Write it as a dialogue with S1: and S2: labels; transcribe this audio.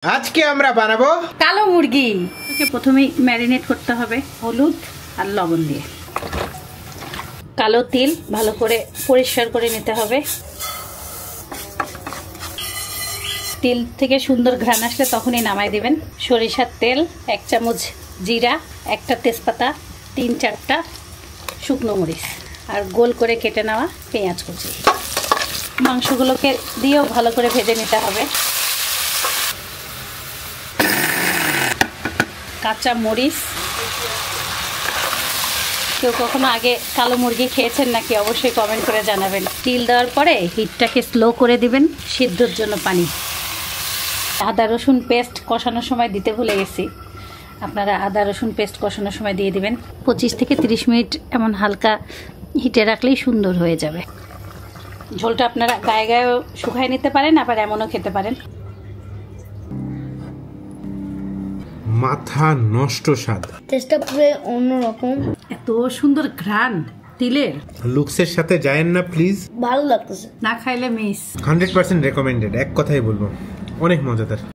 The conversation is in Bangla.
S1: আজকে আমরা বানাবো
S2: কালো মুরগি। ওকে প্রথমেই ম্যারিনেট করতে হবে হলুদ আর লবণ দিয়ে। কালো তিল ভালো করে পরিষ্কার করে নিতে হবে। তিল থেকে সুন্দর ঘ্রাণ আসলে তখনই নামাই দিবেন। সরিষার তেল, 1 চামচ জিরা, একটা তেজপাতা, 3-4টা শুকনো মরিচ আর গোল করে কেটে নেওয়া পেঁয়াজ কুচি। মাংসগুলোকে দিয়েও ভালো করে ভেজে নিতে হবে। কাঁচা মরিচ। কেউ কখনো আগে কালো মুরগি খেয়েছেন নাকি অবশ্যই কমেন্ট করে জানাবেন। তিল দেওয়ার পরে হিটটাকে স্লো করে দিবেন, সিদ্ধর জন্য পানি। আদা রসুন পেস্ট কষানোর সময় দিতে ভুলে গেছি, আপনারা আদা রসুন পেস্ট কষানোর সময় দিয়ে দিবেন। 25 থেকে 30 মিনিট এমন হালকা হিটে রাখলেই সুন্দর হয়ে যাবে। ঝোলটা আপনারা গায়ে গায়েও শুকায় নিতে পারেন, আবার এমনও খেতে পারেন।
S1: মাথা নষ্ট স্বাদ,
S3: টেস্টটা পুরো অন্যরকম।
S2: এত সুন্দর ঘ্রাণ তিলের,
S1: লুকসের সাথে যায়েন না প্লিজ।
S3: ভালো লাগতেছে,
S2: না খাইলে মিস।
S1: 100% রেকমেন্ডেড, এক কথাই বলবো, অনেক মজাদার।